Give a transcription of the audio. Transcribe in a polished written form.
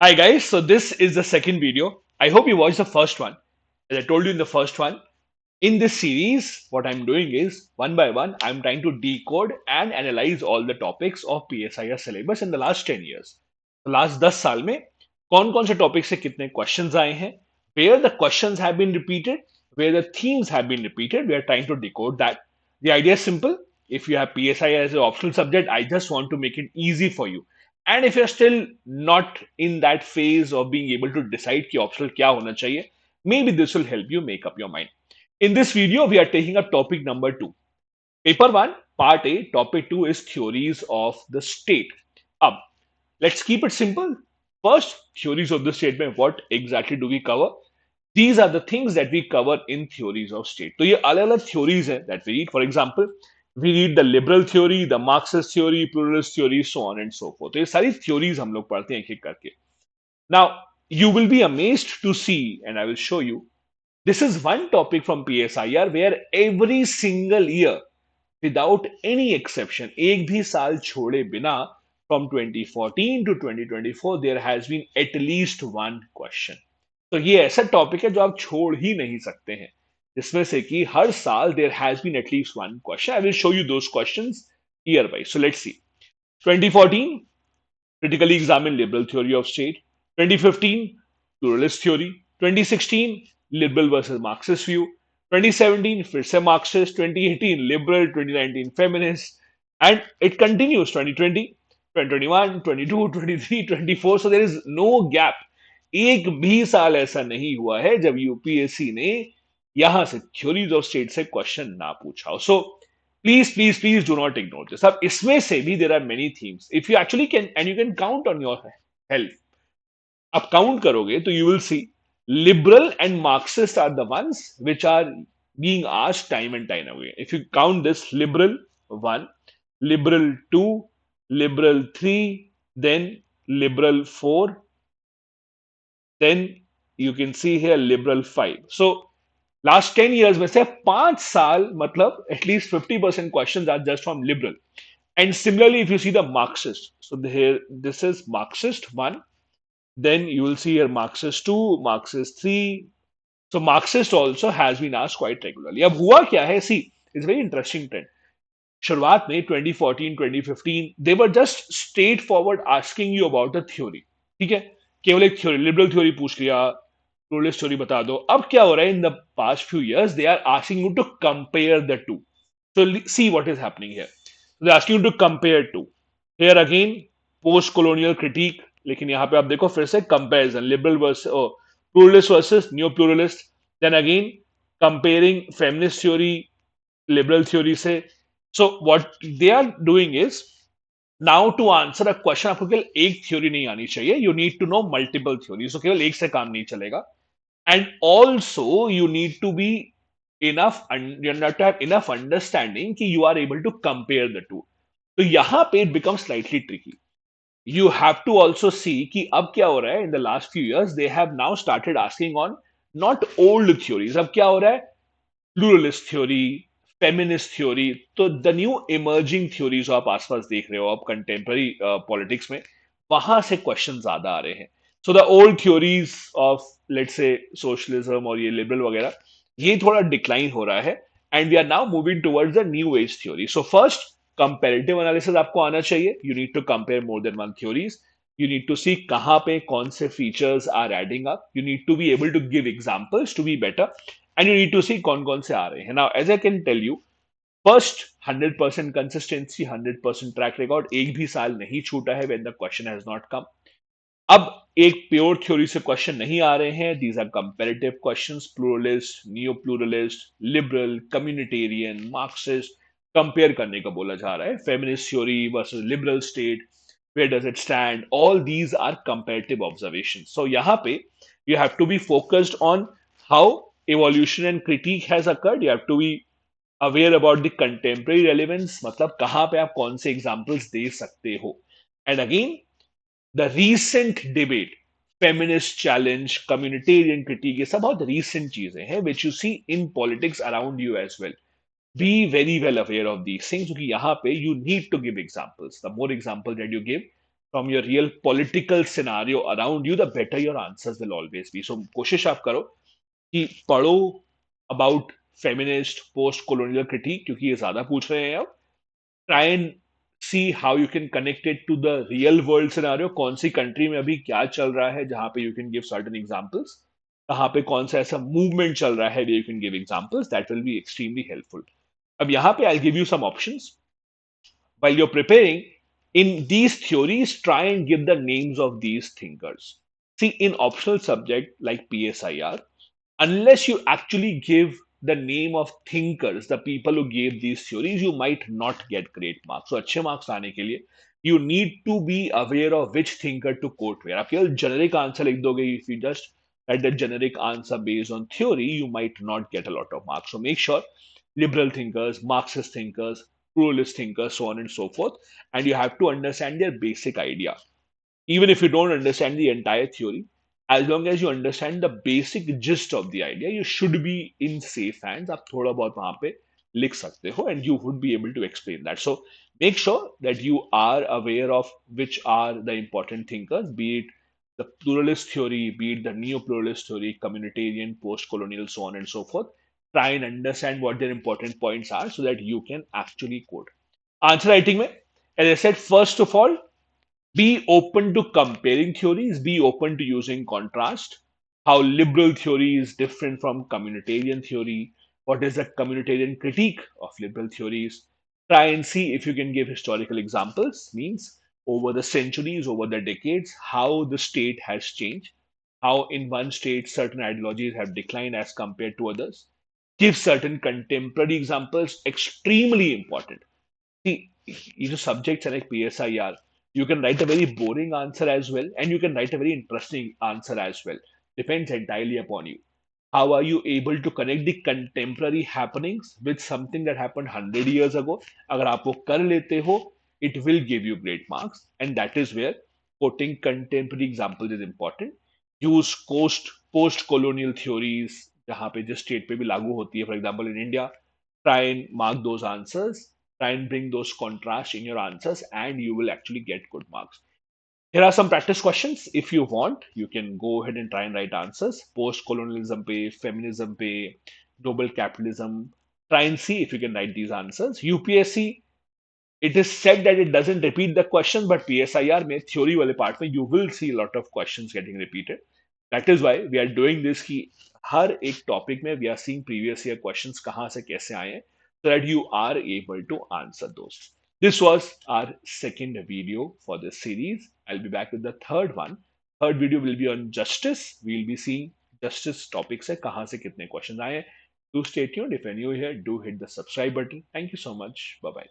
Hi guys, so this is the second video. I hope you watched the first one. As I told you in the first one, in this series, what I'm doing is one by one, I'm trying to decode and analyze all the topics of PSIR syllabus in the last 10 years. The last 10 साल में कौन-कौन से topic से कितने questions आए हैं, where the questions have been repeated, where the themes have been repeated, we are trying to decode that. The idea is simple. If you have PSIR as an optional subject, I just want to make it easy for you. And if you're still not in that phase of being able to decide कि optional क्या होना चाहिए, maybe this will help you make up your mind. In this video, we are taking up topic number 2. Paper 1, part A, topic 2 is theories of the state. Ab, let's keep it simple. First, theories of the state में what exactly do we cover? These are the things that we cover in theories of state. तो ये अलग-अलग theories हैं that we read. For example, we read the liberal theory, the Marxist theory, pluralist theory, so on and so forth. तो ये सारी theories हम लोग पढ़ते हैं एक-एक करके. Now, you will be amazed to see, and I will show you, this is one topic from PSIR where every single year, without any exception, एक भी साल छोड़े बिना, from 2014 to 2024, there has been at least one question. तो ये ऐसा topic है जो आप छोड़ ही नहीं सकते हैं जिसमें से कि हर साल there has been at least one question I will show you those questions year wise so let's see 2014 critically examine liberal theory of state 2015 pluralist theory 2016 liberal versus marxist view 2017 फिर से marxist 2018 liberal 2019 feminist and it continues 2020 2021 22 23 24 so there is no gap एक भी साल ऐसा नहीं हुआ है जब यूपीएससी ने यहां से थ्योरीज ऑफ स्टेट से क्वेश्चन ना पूछा हो so please do not ignore this अब इसमें से भी there are many themes if you actually can and you can count on your help आप काउंट करोगे तो you will see liberal and Marxist are the ones which are being asked time and time again. If you count this liberal 1, liberal 2, liberal 3, then liberal 4, then you can see here liberal 5. So last 10 years में से 5 साल मतलब at least 50% questions are just from liberal. And similarly, if you see the Marxist, so here this is Marxist 1, then you will see here Marxist 2, Marxist 3. So Marxist also has been asked quite regularly. अब हुआ क्या है? See, it's a very interesting trend. शुरुआत में 2014, 2015, they were just straightforward asking you about the theory. ठीक है? केवल एक थ्योरी लिबरल थ्योरी पूछ लिया pluralist theory बता दो अब क्या हो रहा है in the past few years they are asking you to compare the two so see what is happening here they are asking you to compare two here again post colonial critic लेकिन यहाँ पे आप देखो फिर से comparison liberal versus pluralist versus neo pluralist then again comparing feminist theory liberal theory से so what they are doing is now to answer a question आपको केवल एक थ्योरी नहीं आनी चाहिए you need to know multiple theory so केवल एक से काम नहीं चलेगा and also you need to be enough you not have enough understanding कि you are able to compare the two तो यहां पे it become slightly tricky you have to also see कि अब क्या हो रहा है in the last few years they have now started asking on not old theories अब क्या हो रहा है pluralist theory feminist theory तो the new emerging theories जो आप आसपास देख रहे हो आप contemporary politics में वहां से क्वेश्चन ज्यादा आ रहे हैं so the old theories of let's say socialism और ये liberal वगैरह ये थोड़ा डिक्लाइन हो रहा है and we are now moving towards the new age theory so first comparative analysis आपको आना चाहिए you need to compare more than one theories you need to see कहाँ पे कौन से features are adding up you need to be able to give examples to be better and you need to see कौन-कौन से आ रहे हैं now as I can tell you first 100% consistency 100% track record एक भी साल नहीं छूटा है when the question has not come अब एक प्योर थ्योरी से क्वेश्चन नहीं आ रहे हैं these are comparative questions pluralist neo pluralist liberal communitarian Marxist compare करने का बोला जा रहा है feminist theory versus liberal state where does it stand all these are comparative observations so यहाँ पे you have to be focused on how evolution and critique has occurred you have to be aware about the contemporary relevance मतलब कहाँ पे आप कौन से examples दे सकते हो and again the recent debate feminist challenge communitarian critique ये सब बहुत recent चीजें हैं which you see in politics around you as well be very well aware of these things क्योंकि यहाँ पे you need to give examples the more examples that you give from your real political scenario around you, the better your answers will always be. So कोशिश आप करो कि पढ़ो about feminist post colonial critique, क्योंकि ये ज्यादा पूछ रहे हैं अब. Try and see how you can connect it to the real world scenario. कौन सी कंट्री में अभी क्या चल रहा है जहां पे you can give certain examples, कहाँ पे कौन सा ऐसा मूवमेंट चल रहा है where you can give examples. That will be extremely helpful. अब यहाँ पे I'll give you some options. While you're preparing, in these theories, try and give the names of these thinkers. See, in optional subject like PSIR, unless you actually give the name of thinkers, the people who gave these theories, you might not get great marks. So अच्छे marks लाने के लिए you need to be aware of which thinker to quote where. आप केवल generic answer लिख दोगे, if you just write the generic answer based on theory, you might not get a lot of marks. So make sure liberal thinkers, Marxist thinkers, pluralist thinkers, so on and so forth, and you have to understand their basic idea. Even if you don't understand the entire theory, as long as you understand the basic gist of the idea, you should be in safe hands. आप थोड़ा बहुत वहां पे लिख सकते हो and you would be able to explain that. So make sure that you are aware of which are the important thinkers, be it the pluralist theory, be it the neo-pluralist theory, communitarian, post-colonial, so on and so forth. Try and understand what their important points are so that you can actually quote. Answer writing में, as I said, first of all, be open to comparing theories, be open to using contrast, how liberal theory is different from communitarian theory, what is the communitarian critique of liberal theories. Try and see if you can give historical examples, means over the centuries, over the decades, how the state has changed, how in one state certain ideologies have declined as compared to others. Give certain contemporary examples, extremely important. See, you know, subjects like PSIR, you can write a very boring answer as well, and you can write a very interesting answer as well. Depends entirely upon you. How are you able to connect the contemporary happenings with something that happened 100 years ago? अगर आप वो कर लेते हो, it will give you great marks, and that is where quoting contemporary examples is important. Use post-colonial theories जहाँ पे जिस state पे भी लागू होती है, for example in India, try and mark those answers, try and bring those contrasts in your answers, and you will actually get good marks. Here are some practice questions. If you want, you can go ahead and try and write answers. Post-colonialism pe, feminism pe, global capitalism. Try and see if you can write these answers. UPSC, it is said that it doesn't repeat the question, but PSIR में theory वाले part में you will see a lot of questions getting repeated. That is why we are doing this कि हर एक topic में we are seeing previous year questions कहाँ से कैसे आए हैं, so that you are able to answer those. This was our second video for this series. I'll be back with the third one. Third video will be on justice. We'll be seeing justice topics से कहाँ से कितने questions आए हैं. Do stay tuned. If you're new here, do hit the subscribe button. Thank you so much. Bye bye.